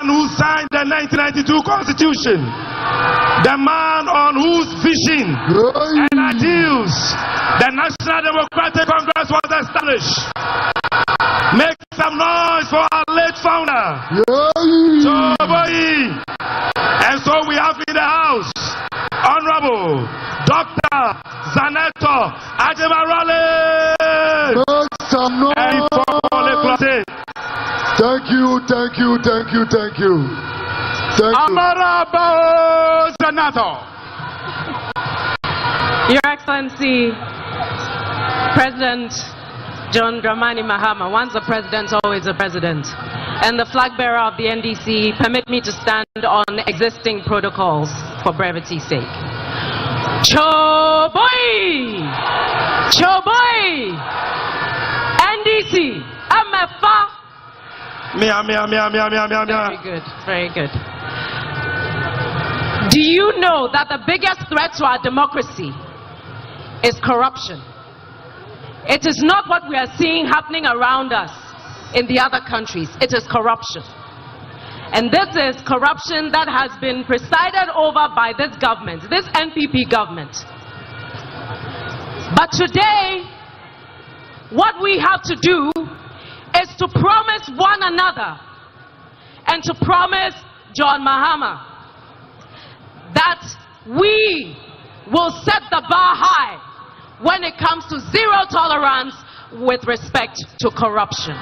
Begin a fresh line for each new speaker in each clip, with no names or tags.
who signed the 1992 Constitution, the man on whose vision and ideals the National Democratic Congress was established. Make some noise for our late founder, Jubilee. And so we have in the house Honorable Dr. Zenator Rawlings.
Thank you.
Honorable Zenator.
Your Excellency, President John Dramani Mahama, once a president, always a president, and the flag bearer of the NDC, permit me to stand on existing protocols for brevity's sake. Choboy! NDC! MFA! Very good. Do you know that the biggest threat to our democracy is corruption? It is not what we are seeing happening around us in the other countries. It is corruption. And this is corruption that has been presided over by this government, this NPP government. But today, what we have to do is to promise one another and to promise John Mahama that we will set the bar high when it comes to zero tolerance with respect to corruption.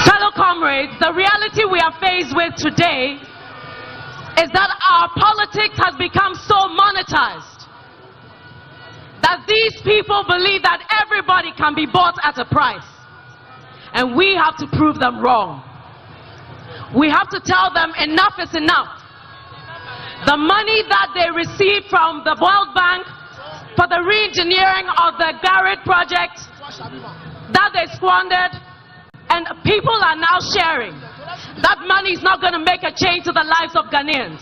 Fellow comrades, the reality we are faced with today is that our politics has become so monetized that these people believe that everybody can be bought at a price. And we have to prove them wrong. We have to tell them enough is enough. The money that they received from the World Bank for the re-engineering of the Garrett project that they squandered, and people are now sharing. That money is not going to make a change to the lives of Ghanaians.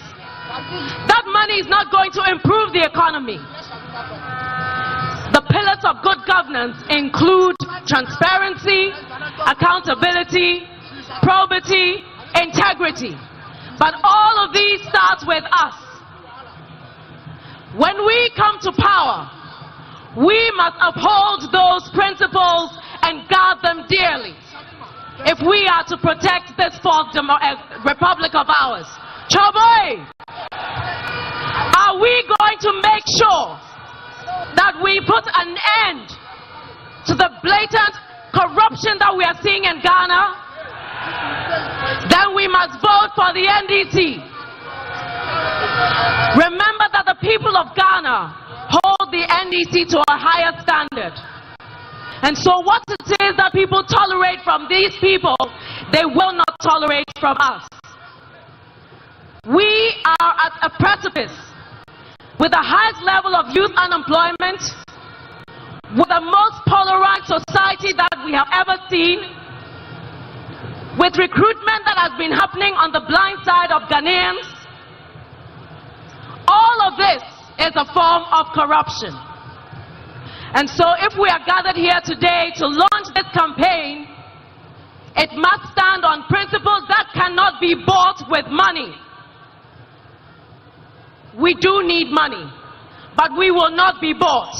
That money is not going to improve the economy. The pillars of good governance include transparency, accountability, probity, integrity. But all of these start with us. When we come to power, we must uphold those principles and guard them dearly if we are to protect this fourth republic of ours. Choboy, are we going to make sure that we put an end to the blatant corruption that we are seeing in Ghana? Then we must vote for the NDC. Remember that the people of Ghana hold the NDC to a higher standard. And so what it is that people tolerate from these people, they will not tolerate from us. We are at a precipice with the highest level of youth unemployment, with the most polarized society that we have ever seen, with recruitment that has been happening on the blind side of Ghanaians. All of this is a form of corruption. And so if we are gathered here today to launch this campaign, it must stand on principles that cannot be bought with money. We do need money, but we will not be bought.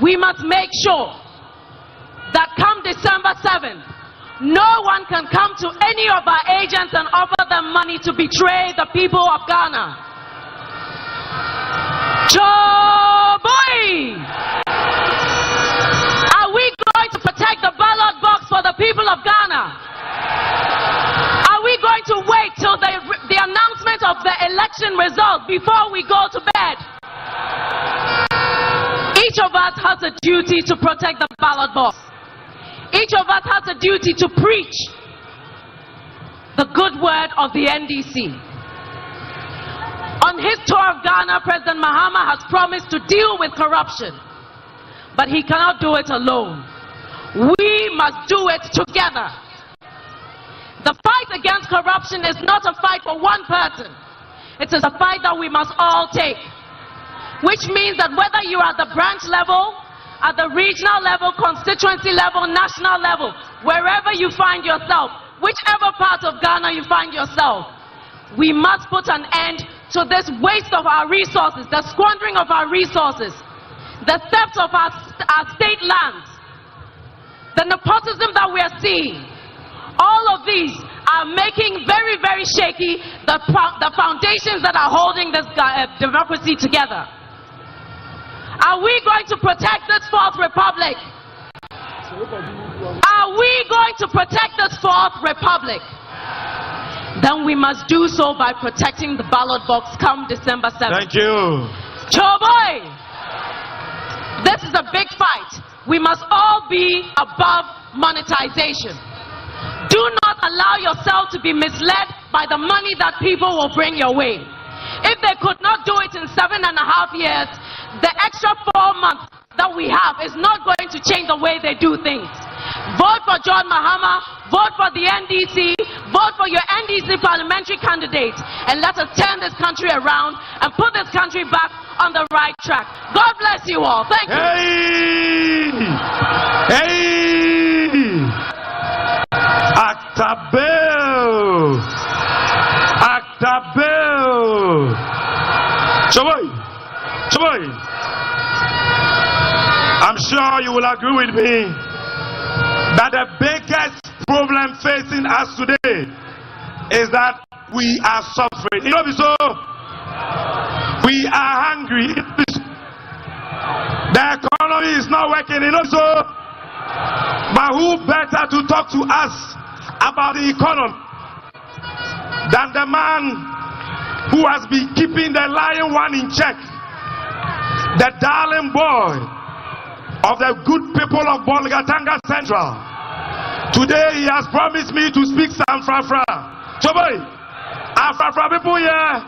We must make sure that come December 7th, no one can come to any of our agents and offer them money to betray the people of Ghana. Choboy! Are we going to protect the ballot box for the people of Ghana? Are we going to wait till the announcement of the election result before we go to bed? Each of us has a duty to protect the ballot box. Each of us has a duty to preach the good word of the NDC. On his tour of Ghana, President Mahama has promised to deal with corruption, but he cannot do it alone. We must do it together. The fight against corruption is not a fight for one person. It is a fight that we must all take, which means that whether you are at the branch level, at the regional level, constituency level, national level, wherever you find yourself, whichever part of Ghana you find yourself, we must put an end to this waste of our resources, the squandering of our resources, the theft of our state lands, the nepotism that we are seeing. All of these are making very, very shaky the foundations that are holding this democracy together. Are we going to protect this fourth republic? Are we going to protect this fourth republic? Then we must do so by protecting the ballot box come December 7th.
Thank you.
Choboy! This is a big fight. We must all be above monetization. Do not allow yourself to be misled by the money that people will bring your way. If they could not do it in 7.5 years, the extra 4 months that we have is not going to change the way they do things. Vote for John Mahama, vote for the NDC, vote for your NDC parliamentary candidates, and let us turn this country around and put this country back on the right track. God bless you all. Thank you.
Hey! Actabel! Actabel! Choboy! I'm sure you will agree with me that the biggest problem facing us today is that we are suffering. You know, so we are hungry. The economy is not working. You know, so but who better to talk to us about the economy than the man who has been keeping the lion one in check, the darling boy of the good people of Bolgatanga Central. Today he has promised me to speak some Frafra. Choboy, Frafra people here,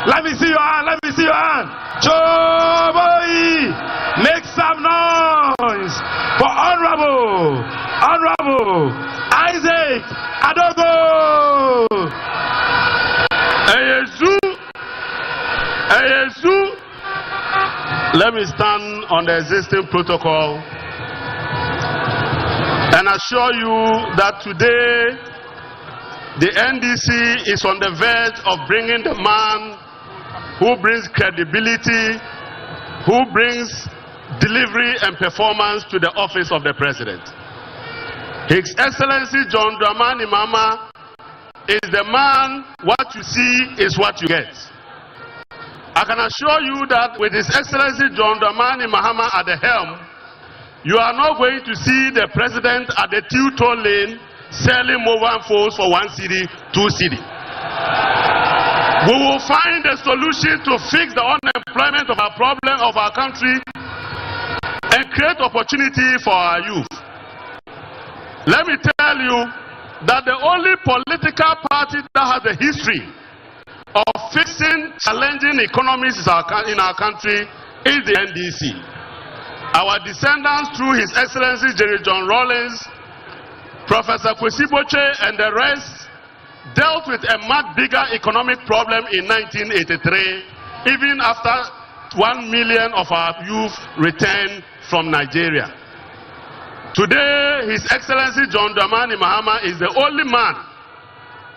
let me see your hand, let me see your hand. Choboy, make some noise for Honorable Isaac Adogo.
Ayesu. Let me stand on the existing protocol and assure you that today the NDC is on the verge of bringing the man who brings credibility, who brings delivery and performance to the office of the president. His Excellency John Dramani Mahama is the man. What you see is what you get. I can assure you that with His Excellency John Dramani Mahama at the helm, you are not going to see the president at the two-toll lane selling mobile phones for 1 cedi, 2 cedi. We will find a solution to fix the unemployment of our problem of our country and create opportunity for our youth. Let me tell you that the only political party that has a history of fixing challenging economies in our country is the NDC. Our descendants through His Excellency Jerry John Rawlings, Professor Kwesi Boche and the rest dealt with a much bigger economic problem in 1983, even after 1 million of our youth returned from Nigeria. Today, His Excellency John Dramani Mahama is the only man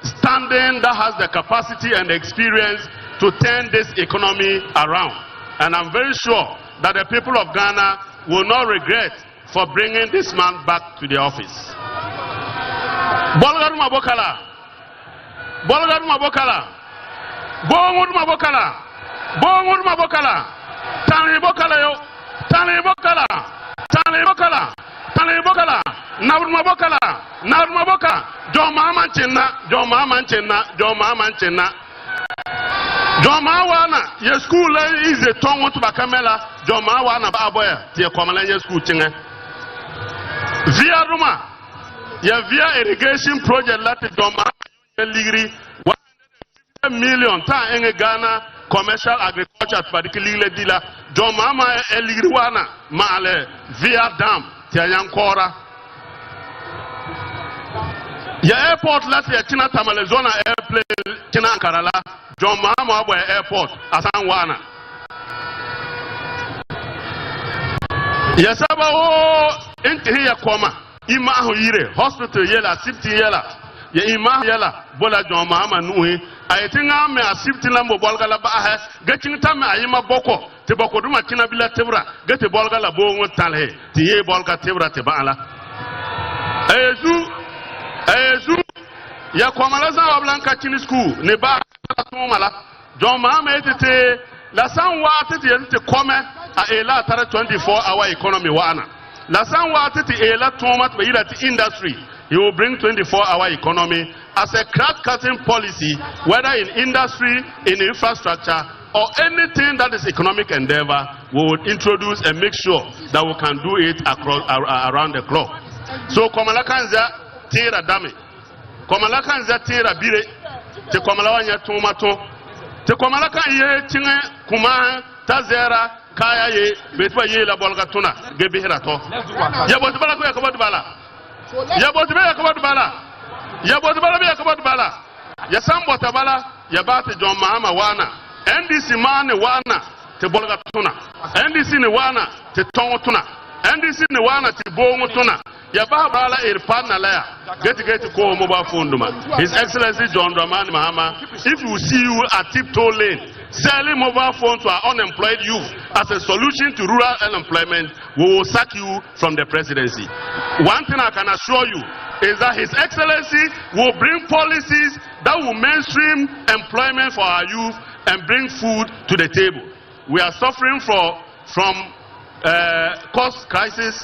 standing that has the capacity and the experience to turn this economy around. And I'm very sure that the people of Ghana will not regret for bringing this man back to the office. Bolgaru Mabokala, Bolgaru Mabokala, Bongur Mabokala, Bongur Mabokala, Tani Bokala yo, Tani Bokala, Tani Bokala, Tani Bokala, Naur Mabokala, Naur Maboka, Joma Manchina, Joma Manchina, Joma Manchina. Joma wana ye school is a tongue to Bakamela, Joma wana Baboya, the Komalanya school chinga. Via Roma, via irrigation project Latin Joma Ligri, 100 million ta in Ghana commercial agriculture, particularly dealer, Joma Eligriwana, Male, via dam, Tiayankora. Your airport last year, China Tamalezona airplane, China Karala, John Mahama Airport, Asanwana. Yes, about into here, comma. Ima yire hospital yela, 50 yela. Ye ima yela, bola John Mahama Nui. I think I'm a 50 lambo bolgala baha, getting time I am a boko, Teboko Duma Kinabila Tebra, get a bolgala bo tale, Tie Bolga Tebra Tebala. Ezu, ya Kwamalaza Blanca Chini School, Neba Mala, John Mahama ete, la San Wati to come a la 24-hour economy wana. La San Wati ela tomat be industry. He will bring 24-hour economy as a crack-cutting policy, whether in industry, in infrastructure, or anything that is economic endeavor. We would introduce and make sure that we can do it across around the clock. So, Komalakanza tira dame, Komalakanza tira bire, te Komalawanya tomato, te Komalakan ye tinge kuma tazera kaya ye betwa ye la bolgatuna gebihirato. Yabotibala ko yakobotibala. Yabotibala yakobotibala. Yabotibala yakobotibala. Yasambotabala yabate John Mahama wana. NDC mane wana te bolgatuna. NDC ni wana te tongotuna. NDC ni wana te bongotuna. Yababala irpana laya. Get ko mobile phone duma. His Excellency John Dramani Mahama, if we see you at tiptoe lane selling mobile phones to our unemployed youth as a solution to rural unemployment, we will sack you from the presidency. One thing I can assure you is that His Excellency will bring policies that will mainstream employment for our youth and bring food to the table. We are suffering from cost crisis.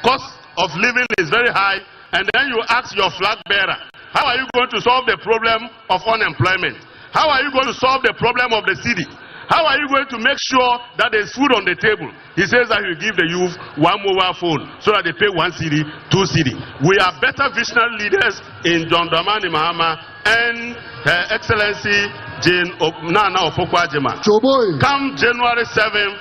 Cost of living is very high, and then you ask your flag bearer, how are you going to solve the problem of unemployment? How are you going to solve the problem of the city? How are you going to make sure that there's food on the table? He says that he will give the youth one mobile phone so that they pay 1 cedi, 2 cedi. We are better visionary leaders in John Dramani Mahama and Her Excellency Jane Nana Opoku-Agyeman. Come January 7th.